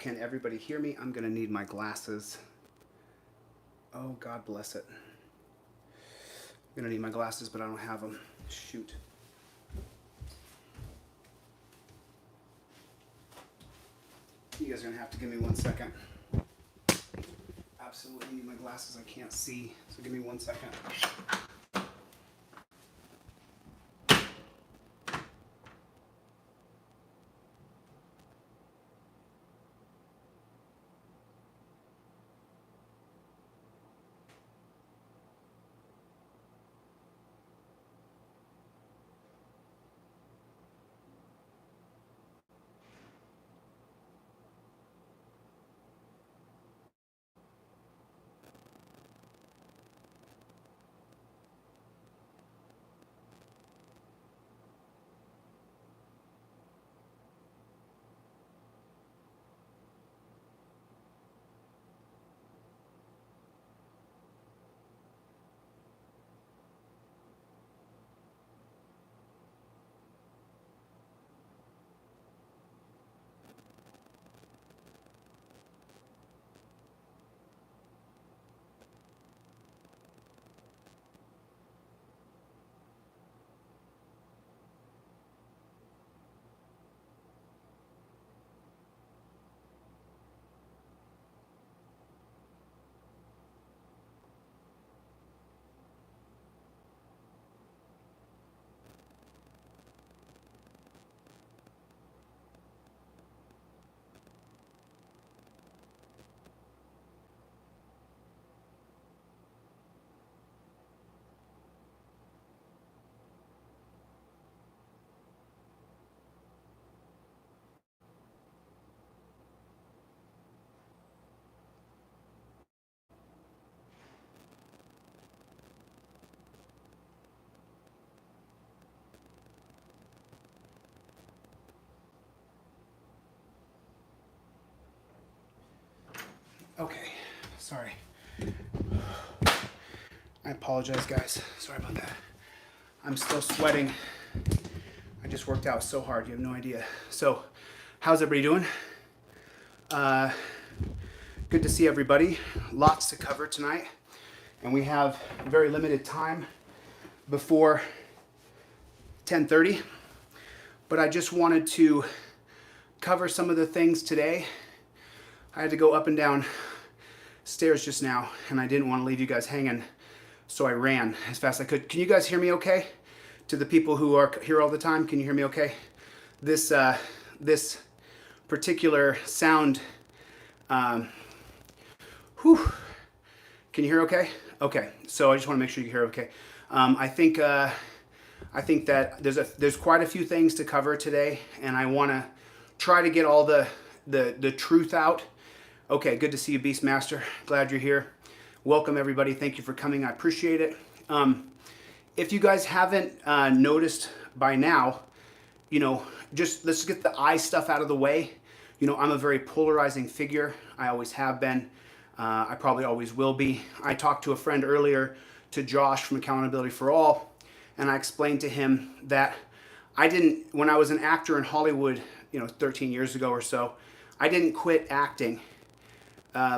Can everybody hear me? I'm gonna need my glasses. Oh, God bless it. I'm gonna need my glasses, but I don't have them. Shoot. You guys are gonna have to give me 1 second. Absolutely need my glasses. I can't see, so give me 1 second. Okay, sorry. I apologize, guys. Sorry about that. I'm still sweating. I just worked out so hard. You have no idea. So, how's everybody doing? Good to see everybody. Lots to cover tonight. And we have very limited time before 10:30. But I just wanted to cover some of the things today. I had to go up and down stairs just now, and I didn't want to leave you guys hanging, so I ran as fast as I could. Can you guys hear me okay? To the people who are here all the time, can you hear me okay? This particular sound, can you hear okay? Okay, so I just want to make sure you hear okay. I think that there's quite a few things to cover today, and I want to try to get all the truth out. Okay, good to see you, Beastmaster. Glad you're here. Welcome, everybody. Thank you for coming. I appreciate it. If you guys haven't noticed by now, just let's get the eye stuff out of the way. I'm a very polarizing figure. I always have been. I probably always will be. I talked to a friend earlier, to Josh from Accountability for All, and I explained to him that when I was an actor in Hollywood, 13 years ago or so, I didn't quit acting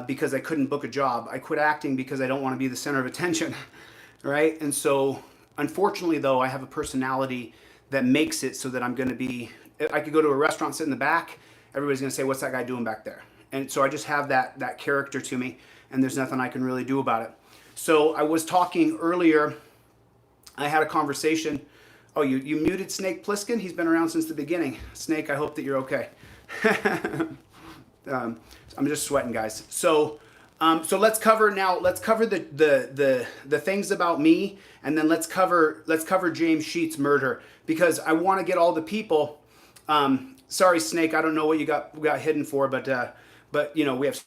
because I couldn't book a job. I quit acting because I don't want to be the center of attention, right? And so, unfortunately, though, I have a personality that makes it so that I'm going to be, I could go to a restaurant, sit in the back, everybody's going to say, what's that guy doing back there? And so I just have that character to me, and there's nothing I can really do about it. So I was talking earlier, I had a conversation. Oh, you muted Snake Plissken? He's been around since the beginning. Snake, I hope that you're okay. I'm just sweating, guys. So let's cover the things about me, and then let's cover James Sheets' murder, because I want to get all the people. Sorry, Snake, I don't know what we got hidden for, but we have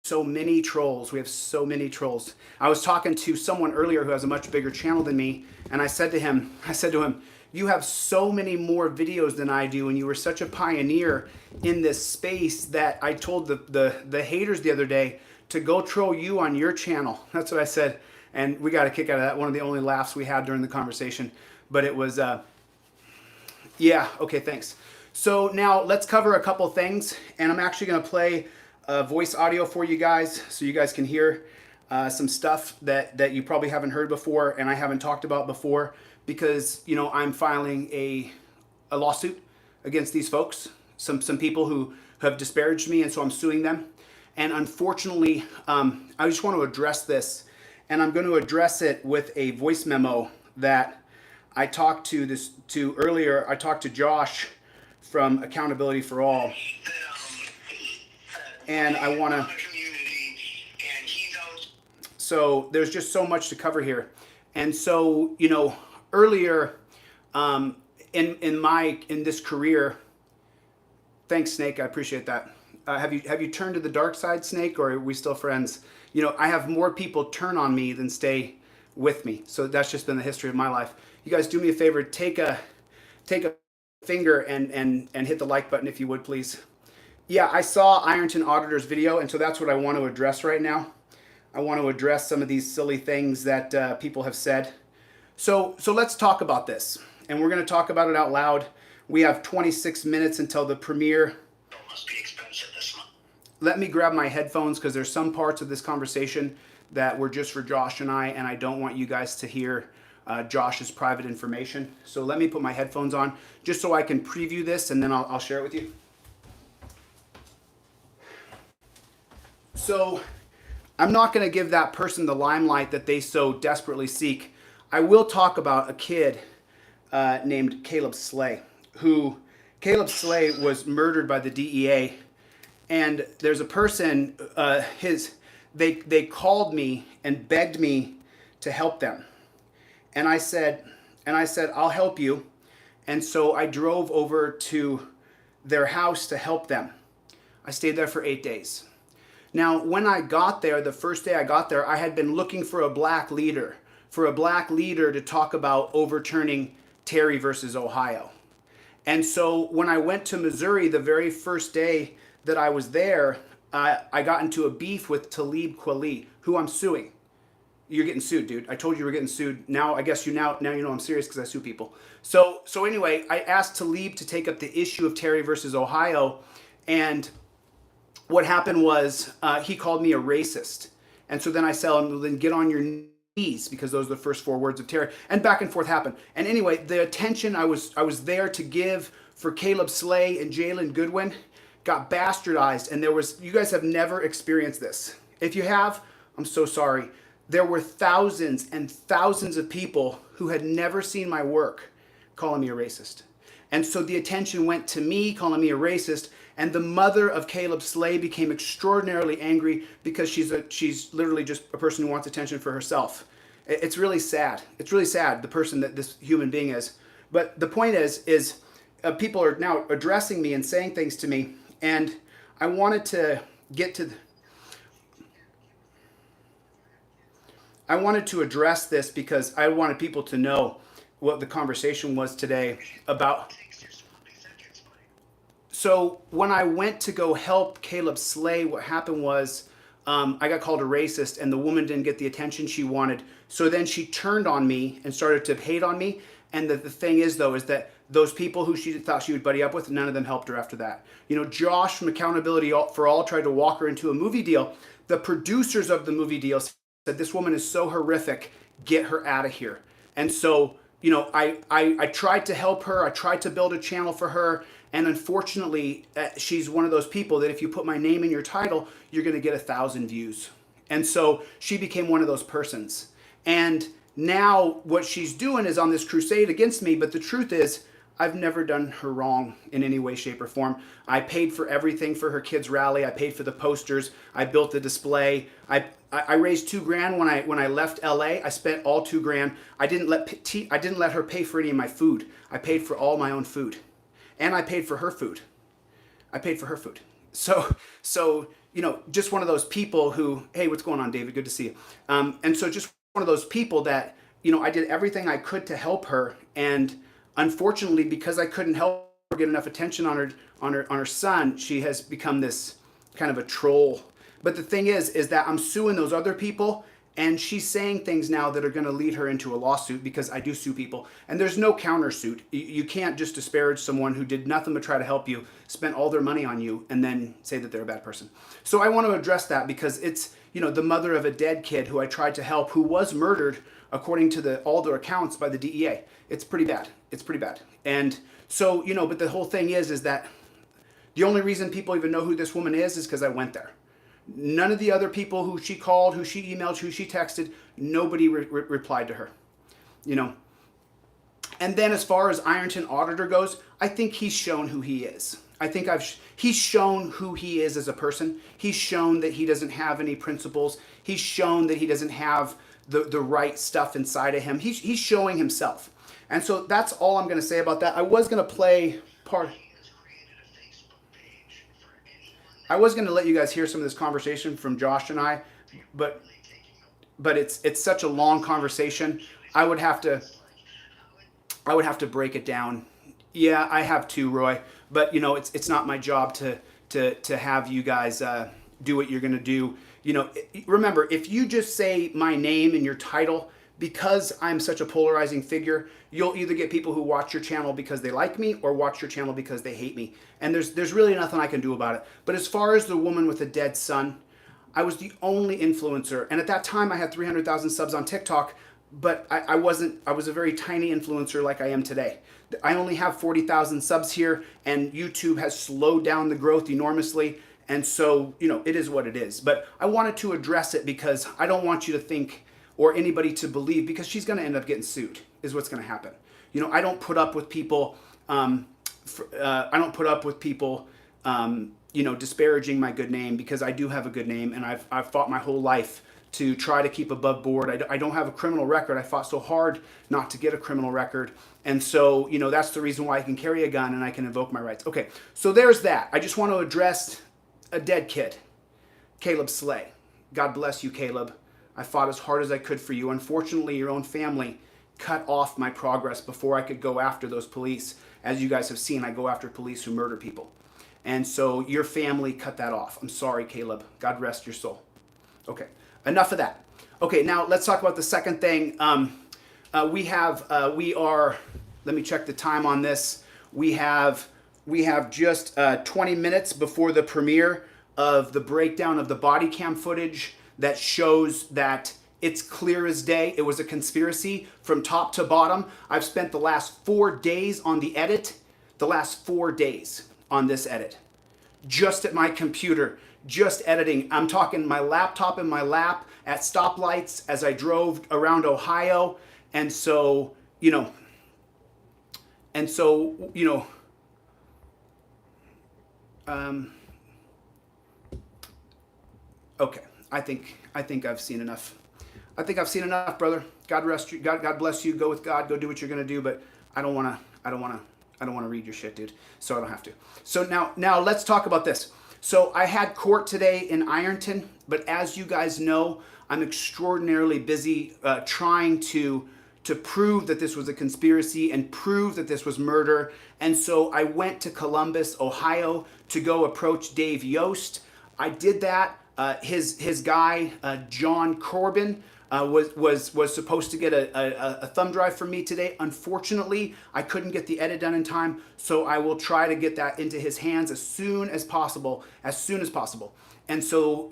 so many trolls. We have so many trolls. I was talking to someone earlier who has a much bigger channel than me, and I said to him, you have so many more videos than I do, and you were such a pioneer in this space that I told the haters the other day to go troll you on your channel. That's what I said, and we got a kick out of that. One of the only laughs we had during the conversation, but it was, yeah, okay, thanks. So now let's cover a couple things, and I'm actually going to play voice audio for you guys so you guys can hear some stuff that you probably haven't heard before and I haven't talked about before, because I'm filing a lawsuit against these folks, some people who have disparaged me, and so I'm suing them. And unfortunately, I just want to address this, and I'm going to address it with a voice memo that I talked to earlier. I talked to Josh from Accountability for All, and I want to. So there's just so much to cover here, and so earlier, in this career. Thanks, Snake. I appreciate that. Have you turned to the dark side, Snake, or are we still friends? I have more people turn on me than stay with me. So that's just been the history of my life. You guys do me a favor, take a finger and hit the like button if you would, please. Yeah, I saw Ironton Auditor's video, and so that's what I want to address right now. I want to address some of these silly things that people have said. So let's talk about this, and we're going to talk about it out loud. We have 26 minutes until the premiere. Must be expensive this month. Let me grab my headphones, because there's some parts of this conversation that were just for Josh and I don't want you guys to hear Josh's private information. So let me put my headphones on just so I can preview this, and then I'll share it with you. So I'm not going to give that person the limelight that they so desperately seek. I will talk about a kid named Caleb Slay. Caleb Slay was murdered by the DEA, and there's a person, they called me and begged me to help them. And I said, I'll help you. And so I drove over to their house to help them. I stayed there for 8 days. Now, when I got there, the first day I got there, I had been looking for a black leader to talk about overturning Terry versus Ohio. And so when I went to Missouri, the very first day that I was there, I got into a beef with Talib Kweli, who I'm suing. You're getting sued, dude. I told you you were getting sued. Now I guess now you know I'm serious, because I sue people. So anyway, I asked Talib to take up the issue of Terry versus Ohio, and what happened was he called me a racist. And so then I said, well, then get on your knees, because those are the first 4 words of Terry, and back and forth happened. And anyway, the attention I was there to give for Caleb Slay and Jalen Goodwin got bastardized, and you guys have never experienced this. If you have, I'm so sorry. There were thousands and thousands of people who had never seen my work calling me a racist. And so the attention went to me calling me a racist, and the mother of Caleb Slay became extraordinarily angry, because she's literally just a person who wants attention for herself. It's really sad. It's really sad, the person that this human being is. But the point is people are now addressing me and saying things to me, and I wanted to address this, because I wanted people to know what the conversation was today about. So when I went to go help Caleb Slay, what happened was I got called a racist, and the woman didn't get the attention she wanted. So then she turned on me and started to hate on me. And the thing is, though, is that those people who she thought she would buddy up with, none of them helped her after that. Josh from Accountability for All tried to walk her into a movie deal. The producers of the movie deal said, this woman is so horrific, get her out of here. And so, I tried to help her. I tried to build a channel for her. And unfortunately, she's one of those people that if you put my name in your title, you're going to get 1,000 views. And so she became one of those persons. And now what she's doing is on this crusade against me. But the truth is, I've never done her wrong in any way, shape, or form. I paid for everything for her kids' rally. I paid for the posters. I built the display. I raised $2,000 when I left LA. I spent all $2,000. I didn't let her pay for any of my food. I paid for all my own food. And I paid for her food. So just one of those people who, hey, what's going on, David? Good to see you. And so just one of those people that, I did everything I could to help her. And unfortunately, because I couldn't help her get enough attention on her son, she has become this kind of a troll. But the thing is that I'm suing those other people, And she's saying things now that are going to lead her into a lawsuit, because I do sue people. And there's no countersuit. You can't just disparage someone who did nothing but try to help you, spent all their money on you, and then say that they're a bad person. So I want to address that, because it's, the mother of a dead kid who I tried to help, who was murdered, according to all their accounts, by the DEA. It's pretty bad. It's pretty bad. And so, but the whole thing is that the only reason people even know who this woman is because I went there. None of the other people who she called, who she emailed, who she texted, nobody replied to her. And then as far as Ironton Auditor goes, I think he's shown who he is. I think he's shown who he is as a person. He's shown that he doesn't have any principles. He's shown that he doesn't have the right stuff inside of him. He's showing himself. And so that's all I'm going to say about that. I was going to play part... I was going to let you guys hear some of this conversation from Josh and I, but it's such a long conversation. I would have to break it down. Yeah, I have too, Roy. But it's not my job to have you guys do what you're going to do. Remember, if you just say my name and your title, because I'm such a polarizing figure, you'll either get people who watch your channel because they like me or watch your channel because they hate me. And there's really nothing I can do about it. But as far as the woman with a dead son, I was the only influencer. And at that time I had 300,000 subs on TikTok, but I was a very tiny influencer like I am today. I only have 40,000 subs here, and YouTube has slowed down the growth enormously. And so, it is what it is. But I wanted to address it because I don't want you to think, or anybody to believe, because she's going to end up getting sued, is what's going to happen. I don't put up with people. Disparaging my good name, because I do have a good name, and I've fought my whole life to try to keep above board. I don't have a criminal record. I fought so hard not to get a criminal record, and so that's the reason why I can carry a gun and I can invoke my rights. Okay, so there's that. I just want to address a dead kid, Caleb Slay. God bless you, Caleb. I fought as hard as I could for you. Unfortunately, your own family cut off my progress before I could go after those police. As you guys have seen, I go after police who murder people. And so your family cut that off. I'm sorry, Caleb. God rest your soul. Okay, enough of that. Okay, now let's talk about the second thing. Let me check the time on this. We have just 20 minutes before the premiere of the breakdown of the body cam footage that shows that it's clear as day. It was a conspiracy from top to bottom. I've spent the last 4 days on the edit, the last 4 days on this edit, just at my computer, just editing. I'm talking my laptop in my lap at stoplights as I drove around Ohio. And so, okay. I think I've seen enough. I think I've seen enough, brother. God rest you. God bless you. Go with God. Go do what you're gonna do. But I don't wanna read your shit, dude. So I don't have to. So now let's talk about this. So I had court today in Ironton, but as you guys know, I'm extraordinarily busy trying to prove that this was a conspiracy and prove that this was murder. And so I went to Columbus, Ohio, to go approach Dave Yost. I did that. His guy, John Corbin, was supposed to get a thumb drive from me today. Unfortunately, I couldn't get the edit done in time, so I will try to get that into his hands as soon as possible. And so,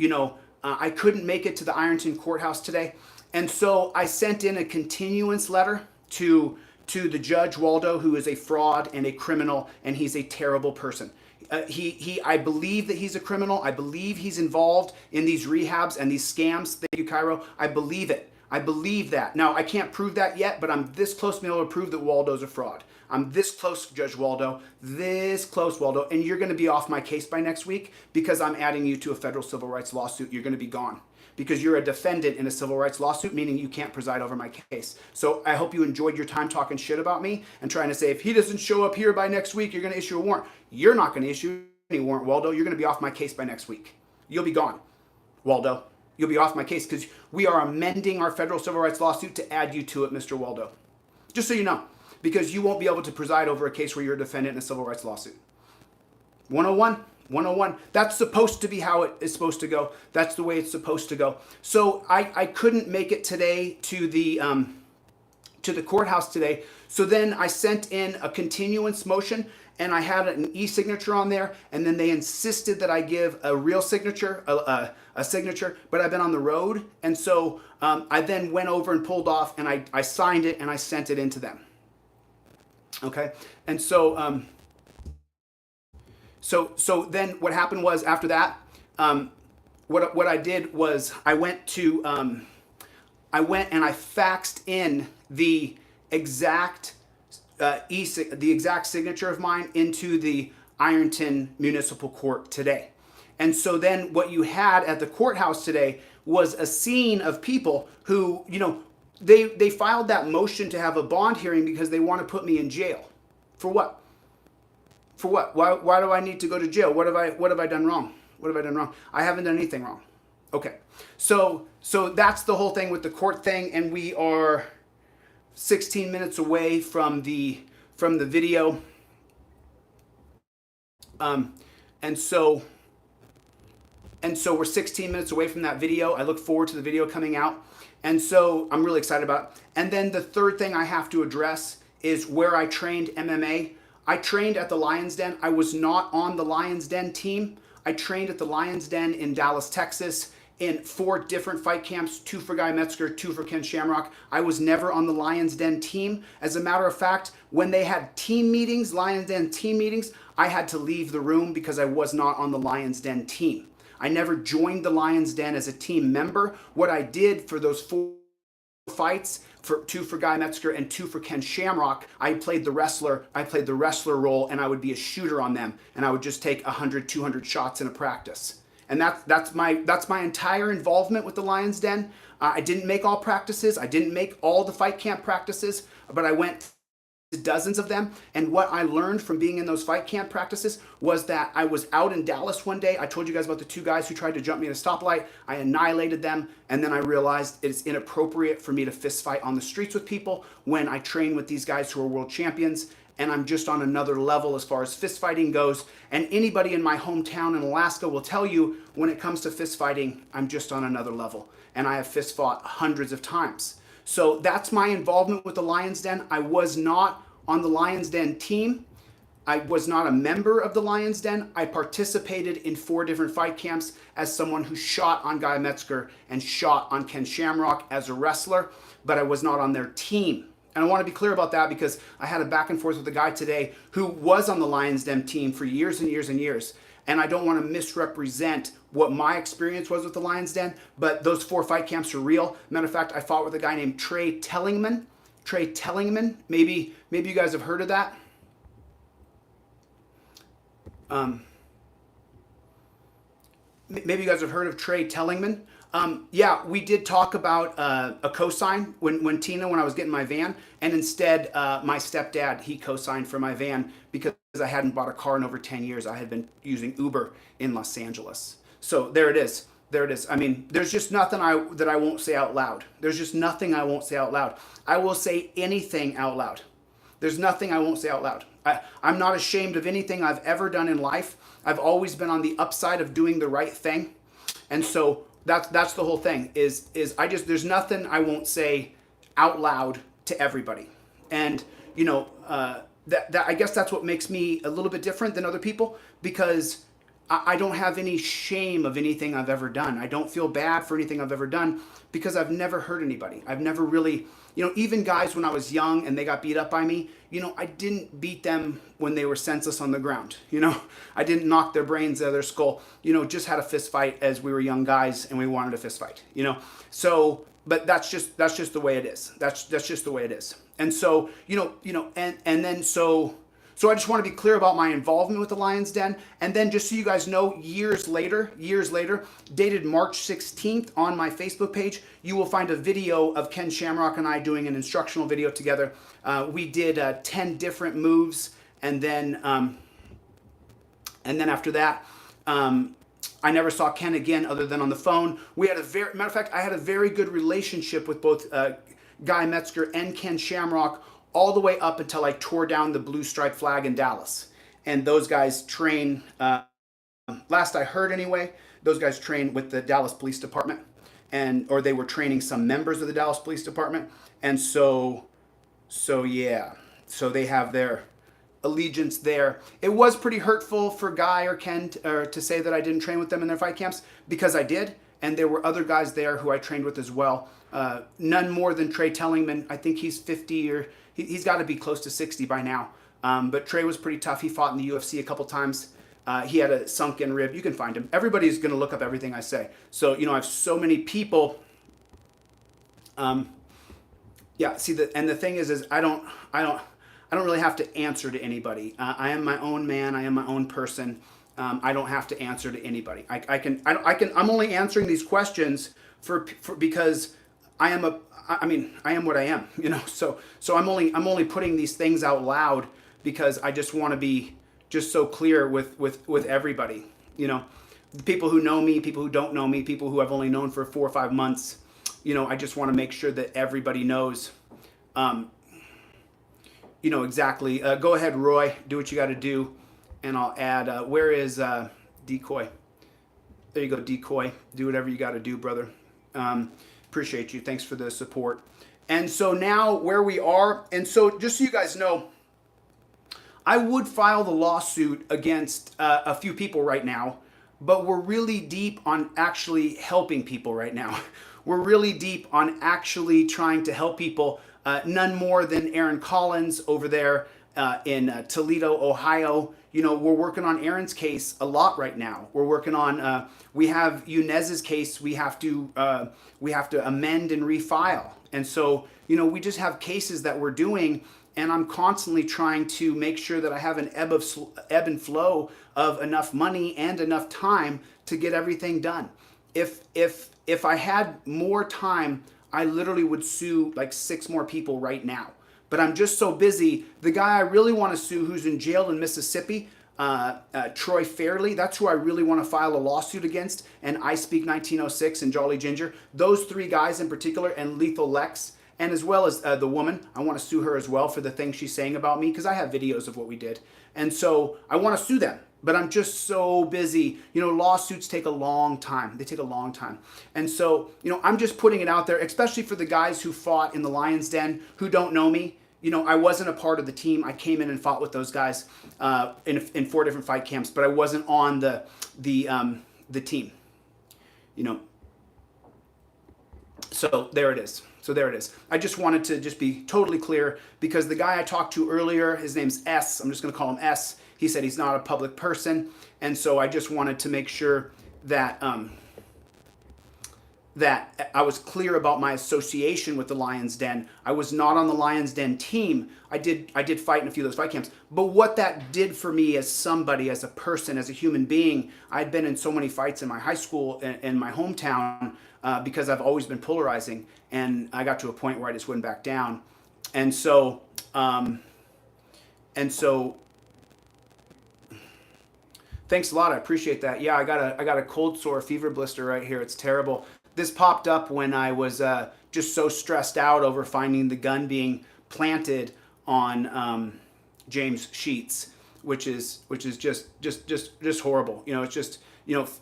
I couldn't make it to the Ironton courthouse today. And so I sent in a continuance letter to the judge, Waldo, who is a fraud and a criminal, and he's a terrible person. I believe that he's a criminal. I believe he's involved in these rehabs and these scams. Thank you, Cairo. I believe it. I believe that. Now, I can't prove that yet, but I'm this close to being able to prove that Waldo's a fraud. I'm this close, Judge Waldo. This close, Waldo. And you're going to be off my case by next week because I'm adding you to a federal civil rights lawsuit. You're going to be gone because you're a defendant in a civil rights lawsuit, meaning you can't preside over my case. So I hope you enjoyed your time talking shit about me and trying to say, if he doesn't show up here by next week, you're going to issue a warrant. You're not going to issue any warrant, Waldo. You're going to be off my case by next week. You'll be gone, Waldo. You'll be off my case because we are amending our federal civil rights lawsuit to add you to it, Mr. Waldo. Just so you know, because you won't be able to preside over a case where you're a defendant in a civil rights lawsuit. 101, 101. That's supposed to be how it is supposed to go. That's the way it's supposed to go. So I couldn't make it today to the courthouse today. So then I sent in a continuance motion, and I had an e-signature on there, and then they insisted that I give a real signature, a signature, but I've been on the road, and so I then went over and pulled off, and I signed it, and I sent it in to them. Okay, and so so then what happened was after that, what I did was I went and I faxed in the exact the exact signature of mine into the Ironton Municipal Court today. And so then what you had at the courthouse today was a scene of people who, they filed that motion to have a bond hearing because they want to put me in jail. For what? For what? Why do I need to go to jail? What have I done wrong? What have I done wrong? I haven't done anything wrong. Okay. So that's the whole thing with the court thing, and we are 16 minutes away from the video. And so we're 16 minutes away from that video. I look forward to the video coming out. And so I'm really excited about it. And then the third thing I have to address is where I trained MMA. I trained at the Lion's Den. I was not on the Lion's Den team. I trained at the Lion's Den in Dallas, Texas, in 4 different fight camps, 2 for Guy Metzger, 2 for Ken Shamrock. I was never on the Lion's Den team. As a matter of fact, when they had team meetings, Lion's Den team meetings, I had to leave the room because I was not on the Lion's Den team. I never joined the Lion's Den as a team member. What I did for those 4 fights, 2 for Guy Metzger and 2 for Ken Shamrock, I played the wrestler role, and I would be a shooter on them, and I would just take 100, 200 shots in a practice. And that's my entire involvement with the Lion's Den. I didn't make all practices. I didn't make all the fight camp practices, but I went to dozens of them. And what I learned from being in those fight camp practices was that I was out in Dallas one day. I told you guys about the 2 guys who tried to jump me at a stoplight. I annihilated them, and then I realized it's inappropriate for me to fist fight on the streets with people when I train with these guys who are world champions. And I'm just on another level as far as fist fighting goes. And anybody in my hometown in Alaska will tell you when it comes to fist fighting, I'm just on another level. And I have fist fought hundreds of times. So that's my involvement with the Lion's Den. I was not on the Lion's Den team. I was not a member of the Lion's Den. I participated in 4 different fight camps as someone who shot on Guy Metzger and shot on Ken Shamrock as a wrestler, but I was not on their team. And I want to be clear about that because I had a back and forth with a guy today who was on the Lion's Den team for years and years and years. And I don't want to misrepresent what my experience was with the Lion's Den, but those 4 fight camps are real. Matter of fact, I fought with a guy named Trey Tellingman. Trey Tellingman, maybe you guys have heard of that. Maybe you guys have heard of Trey Tellingman. Yeah, we did talk about a cosign when I was getting my van, and instead my stepdad, he co-signed for my van because I hadn't bought a car in over 10 years. I had been using Uber in Los Angeles. So there it is. There it is. I mean, there's just nothing that I won't say out loud. There's just nothing I won't say out loud. I will say anything out loud. There's nothing I won't say out loud. I'm not ashamed of anything I've ever done in life. I've always been on the upside of doing the right thing. And so that's the whole thing is there's nothing I won't say out loud to everybody. And, that I guess that's what makes me a little bit different than other people, because I don't have any shame of anything I've ever done. I don't feel bad for anything I've ever done because I've never hurt anybody. I've never really, even guys when I was young and they got beat up by me, I didn't beat them when they were senseless on the ground. I didn't knock their brains out of their skull, just had a fist fight as we were young guys and we wanted a fist fight, So, but that's just the way it is. That's just the way it is. And so, So I just want to be clear about my involvement with the Lion's Den. And then just so you guys know, years later, dated March 16th on my Facebook page, you will find a video of Ken Shamrock and I doing an instructional video together. We did 10 different moves. And then after that, I never saw Ken again other than on the phone. We had matter of fact, I had a very good relationship with both Guy Metzger and Ken Shamrock all the way up until I tore down the blue stripe flag in Dallas. And those guys train last I heard anyway, those guys train with the Dallas Police Department, or they were training some members of the Dallas Police Department, and so yeah, so they have their allegiance there. It was pretty hurtful for Guy or Ken to say that I didn't train with them in their fight camps, because I did, and there were other guys there who I trained with as well. None more than Trey Tellingman. I think he's 50 or he's got to be close to 60 by now. But Trey was pretty tough. He fought in the UFC a couple times. He had a sunken rib. You can find him. Everybody's going to look up everything I say. So, I have so many people. Yeah, see, and the thing is I don't really have to answer to anybody. I am my own man. I am my own person. I don't have to answer to anybody. I'm only answering these questions for because I am what I am, So I'm only putting these things out loud because I just want to be just so clear with everybody, The people who know me, people who don't know me, people who I've only known for 4 or 5 months, I just want to make sure that everybody knows, exactly. Go ahead, Roy, do what you got to do. And I'll add, where is Decoy? There you go, Decoy. Do whatever you got to do, brother. Appreciate you. Thanks for the support. And so now where we are, and so just so you guys know, I would file the lawsuit against a few people right now, but we're really deep on actually helping people right now. We're really deep on actually trying to help people. None more than Aaron Collins over there in Toledo, Ohio. We're working on Aaron's case a lot right now. We're working on, we have Yunez's case we have to amend and refile. And so, we just have cases that we're doing, and I'm constantly trying to make sure that I have an ebb and flow of enough money and enough time to get everything done. If I had more time, I literally would sue like 6 more people right now. But I'm just so busy. The guy I really want to sue, who's in jail in Mississippi, Troy Fairley, that's who I really want to file a lawsuit against, and I Speak 1906 and Jolly Ginger. Those 3 guys in particular, and Lethal Lex, and as well as the woman. I want to sue her as well for the things she's saying about me, because I have videos of what we did. And so I want to sue them. But I'm just so busy. Lawsuits take a long time. They take a long time. And so, I'm just putting it out there, especially for the guys who fought in the Lion's Den who don't know me. I wasn't a part of the team. I came in and fought with those guys in 4 different fight camps, but I wasn't on the team. So there it is. I just wanted to just be totally clear, because the guy I talked to earlier, his name's S. I'm just going to call him S. He said he's not a public person, and so I just wanted to make sure that that I was clear about my association with the Lion's Den. I was not on the Lion's Den team. I did fight in a few of those fight camps, but what that did for me as somebody, as a person, as a human being, I'd been in so many fights in my high school and in my hometown because I've always been polarizing, and I got to a point where I just wouldn't back down, and so. Thanks a lot. I appreciate that. Yeah, I got a cold sore fever blister right here. It's terrible. This popped up when I was just so stressed out over finding the gun being planted on James Sheets, which is just horrible. It's just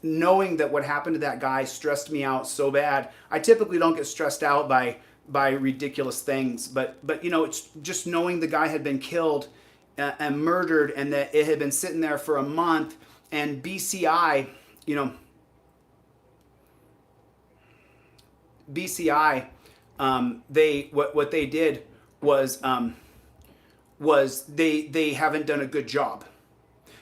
knowing that what happened to that guy stressed me out so bad. I typically don't get stressed out by ridiculous things, but it's just knowing the guy had been killed and murdered, and that it had been sitting there for a month. And BCI, what they did was they haven't done a good job.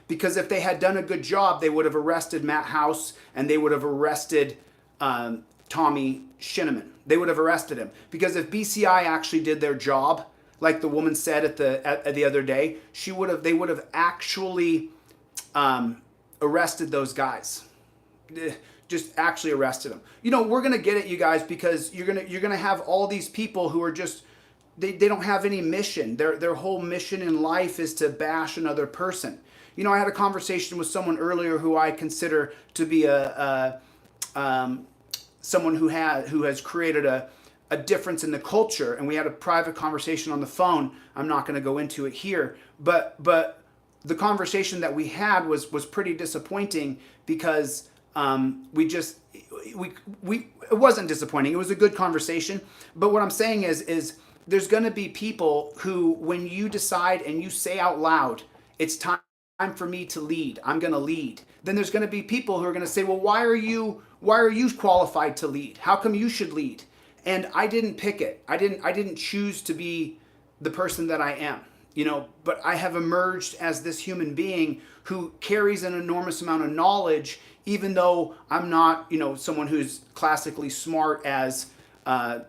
Because if they had done a good job, they would have arrested Matt House, and they would have arrested Tommy Shinneman. They would have arrested him. Because if BCI actually did their job, like the woman said at the other day, they would have actually arrested those guys. Just actually arrested them. We're gonna get at you guys, because you're gonna have all these people who are just they don't have any mission. Their whole mission in life is to bash another person. I had a conversation with someone earlier who I consider to be someone who has created a difference in the culture, and we had a private conversation on the phone. I'm not going to go into it here, but the conversation that we had was pretty disappointing because we it wasn't disappointing. It was a good conversation. But what I'm saying is there's going to be people who, when you decide and you say out loud, it's time for me to lead, I'm going to lead. Then there's going to be people who are going to say, well, why are you qualified to lead? How come you should lead? And I didn't pick it. I didn't choose to be the person that I am, but I have emerged as this human being who carries an enormous amount of knowledge, even though I'm not, someone who's classically smart as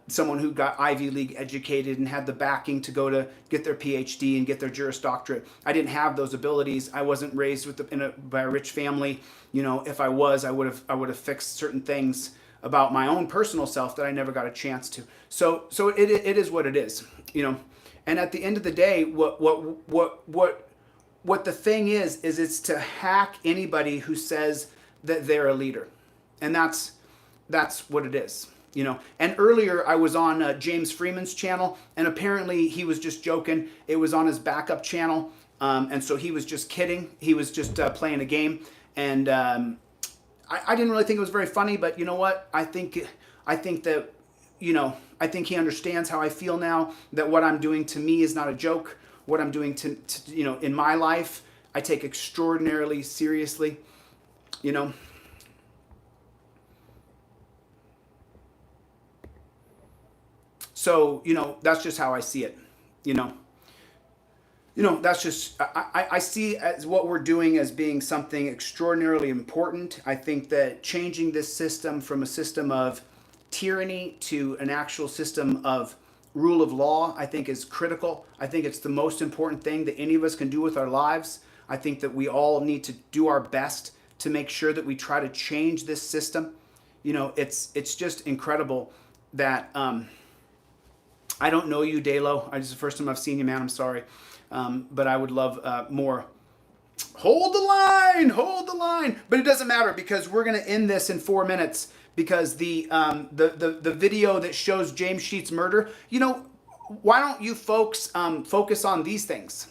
someone who got Ivy League educated and had the backing to go to get their PhD and get their Juris Doctorate. I didn't have those abilities. I wasn't raised by a rich family. If I was, I would have fixed certain things about my own personal self that I never got a chance to. So it is what it is, And at the end of the day, what the thing is it's to hack anybody who says that they're a leader, and that's what it is. And earlier I was on James Freeman's channel, and apparently he was just joking. It was on his backup channel, and so he was just kidding. He was just playing a game, and I didn't really think it was very funny. But you know what? I think that I think he understands how I feel now. That what I'm doing to me is not a joke. What I'm doing to in my life, I take extraordinarily seriously. So, that's just how I see it, that's just, I see as what we're doing as being something extraordinarily important. I think that changing this system from a system of tyranny to an actual system of rule of law, I think is critical. I think it's the most important thing that any of us can do with our lives. I think that we all need to do our best to make sure that we try to change this system. It's just incredible that, I don't know you, Delo. This is the first time I've seen you, man. I'm sorry. But I would love more. Hold the line. But it doesn't matter because we're going to end this in 4 minutes because the video that shows James Sheets' murder, why don't you folks focus on these things?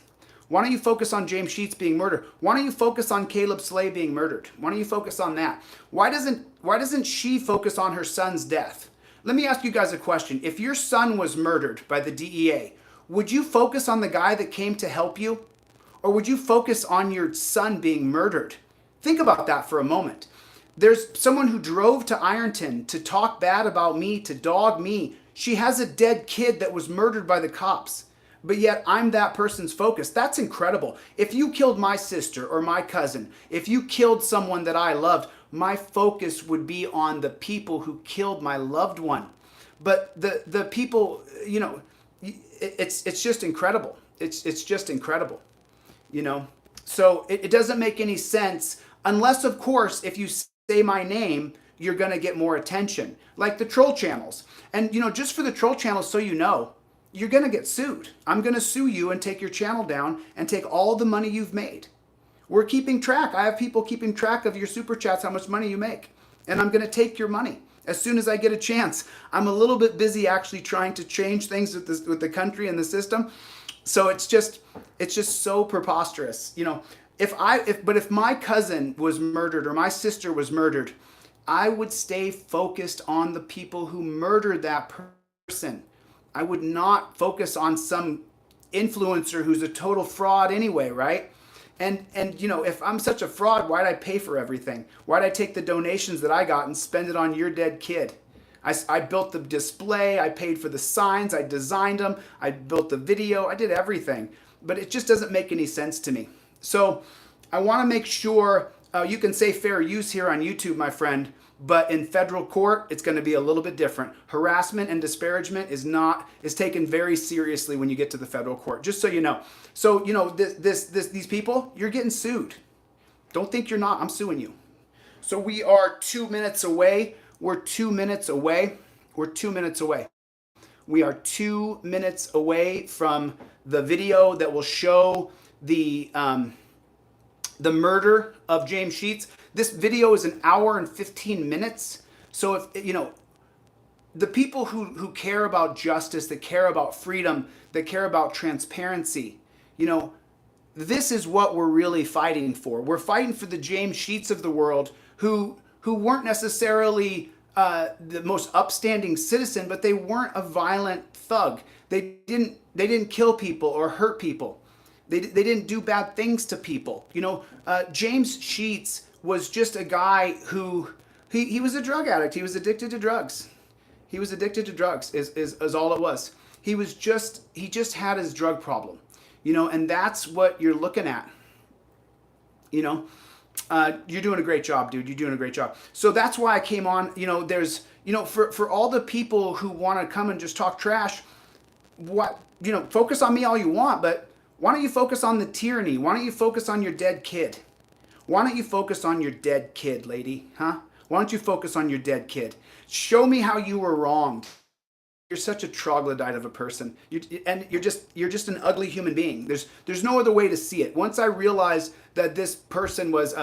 Why don't you focus on James Sheets being murdered? Why don't you focus on Caleb Slay being murdered? Why don't you focus on that? Why doesn't she focus on her son's death? Let me ask you guys a question. If your son was murdered by the DEA, would you focus on the guy that came to help you? Or would you focus on your son being murdered? Think about that for a moment. There's someone who drove to Ironton to talk bad about me, to dog me. She has a dead kid that was murdered by the cops. But yet I'm that person's focus. That's incredible. If you killed my sister or my cousin, if you killed someone that I loved, my focus would be on the people who killed my loved one. But the people, it's just incredible. It's just incredible, So it doesn't make any sense unless, of course, if you say my name, you're going to get more attention, like the troll channels. And, just for the troll channels, so you're going to get sued. I'm going to sue you and take your channel down and take all the money you've made. We're keeping track. I have people keeping track of your super chats, how much money you make. And I'm going to take your money as soon as I get a chance. I'm a little bit busy actually trying to change things with the country and the system. So it's just so preposterous. If my cousin was murdered or my sister was murdered, I would stay focused on the people who murdered that person. I would not focus on some influencer who's a total fraud anyway, right? And if I'm such a fraud, why'd I pay for everything? Why'd I take the donations that I got and spend it on your dead kid? I built the display, I paid for the signs, I designed them, I built the video, I did everything. But it just doesn't make any sense to me. So I want to make sure, you can say fair use here on YouTube, my friend, but in federal court, it's going to be a little bit different. Harassment and disparagement is taken very seriously when you get to the federal court, just so you know. So, these people, you're getting sued. Don't think you're not. I'm suing you. So we are 2 minutes away. We're 2 minutes away. We're 2 minutes away. We are 2 minutes away from the video that will show the murder of James Sheets. This video is 1 hour and 15 minutes. So if, the people who care about justice, that care about freedom, that care about transparency, this is what we're really fighting for. We're fighting for the James Sheets of the world who weren't necessarily the most upstanding citizen, but they weren't a violent thug. They didn't kill people or hurt people. They didn't do bad things to people. You know, James Sheets was just a guy who he was a drug addict. He was addicted to drugs. He was addicted to drugs is all it was. He just had his drug problem. You know, and that's what you're looking at. You know, you're doing a great job, dude. You're doing a great job. So that's why I came on. You know, there's, you know, for all the people who want to come and just talk trash, focus on me all you want, but why don't you focus on the tyranny? Why don't you focus on your dead kid? Why don't you focus on your dead kid, lady? Huh? Why don't you focus on your dead kid? Show me how you were wronged. You're such a troglodyte of a person, you're just an ugly human being. There's no other way to see it. Once I realized that this person was,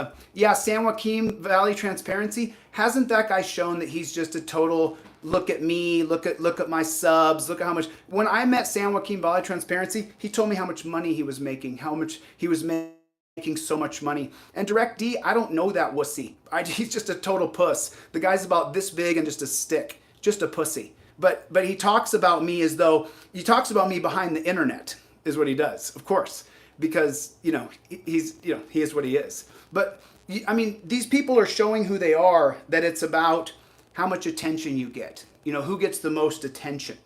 San Joaquin Valley Transparency, hasn't that guy shown that he's just a total look at me, look at my subs, look at how much. When I met San Joaquin Valley Transparency, he told me how much money he was making, how much he was making so much money. And Direct D, I don't know that wussy. He's just a total puss. The guy's about this big and just a stick, just a pussy. But he talks about me as though he talks about me behind the internet is what he does, of course, because he is what he is. But I mean, these people are showing who they are, that it's about how much attention you get, who gets the most attention.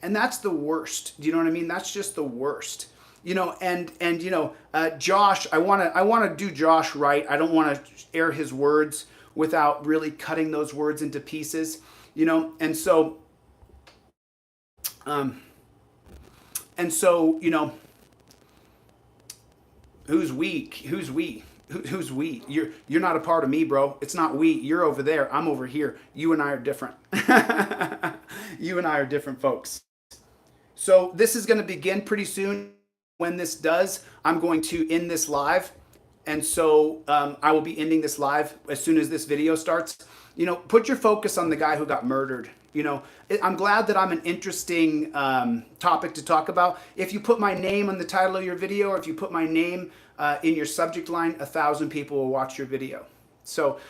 And that's the worst. Do you know what I mean? That's just the worst. Josh, I want to do Josh right. I don't want to air his words without really cutting those words into pieces, and so who's we? Who's we? Who's we? You're not a part of me, bro. It's not we. You're over there. I'm over here. You and I are different. You and I are different folks. So this is going to begin pretty soon. When this does, I'm going to end this live. And so I will be ending this live as soon as this video starts. Put your focus on the guy who got murdered. I'm glad that I'm an interesting topic to talk about. If you put my name on the title of your video, or if you put my name in your subject line, 1,000 people will watch your video. So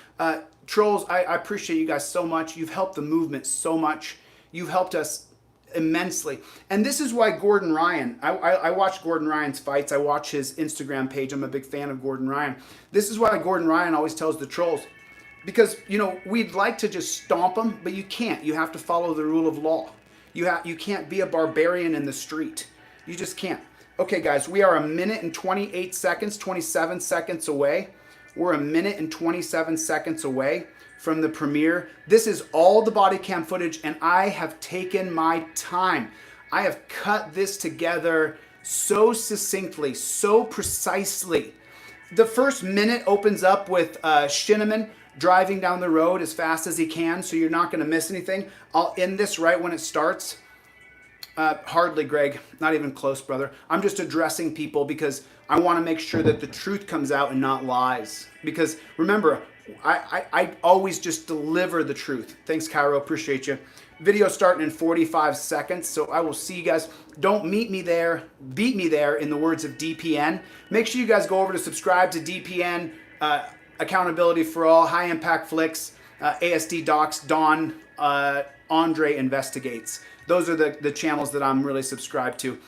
trolls, I appreciate you guys so much. You've helped the movement so much. You've helped us immensely. And this is why Gordon Ryan, I watch Gordon Ryan's fights. I watch his Instagram page. I'm a big fan of Gordon Ryan. This is why Gordon Ryan always tells the trolls, because, we'd like to just stomp them, but you can't. You have to follow the rule of law. You can't be a barbarian in the street. You just can't. Okay, guys, we are 1 minute and 28 seconds, 27 seconds away. We're 1 minute and 27 seconds away from the premiere. This is all the body cam footage, and I have taken my time. I have cut this together so succinctly, so precisely. The first minute opens up with Shinneman driving down the road as fast as he can, so you're not going to miss anything. I'll end this right when it starts. Hardly, Greg. Not even close, brother. I'm just addressing people because I want to make sure that the truth comes out and not lies. Because remember, I always just deliver the truth. Thanks, Cairo. Appreciate you. Video starting in 45 seconds, so I will see you guys. Don't meet me there. Beat me there, in the words of DPN. Make sure you guys go over to subscribe to DPN, Accountability for All, High Impact Flicks, ASD Docs, Don, Andre Investigates. Those are the channels that I'm really subscribed to.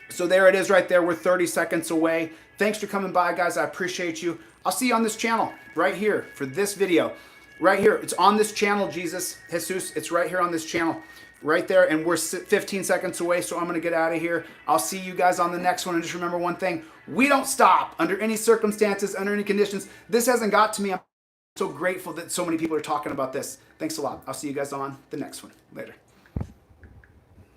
So there it is right there. We're 30 seconds away. Thanks for coming by, guys. I appreciate you. I'll see you on this channel right here for this video. Right here. It's on this channel, Jesus. It's right here on this channel. Right there. And we're 15 seconds away, so I'm going to get out of here. I'll see you guys on the next one. And just remember one thing. We don't stop under any circumstances, under any conditions. This hasn't got to me. I'm so grateful that so many people are talking about this. Thanks a lot. I'll see you guys on the next one. Later.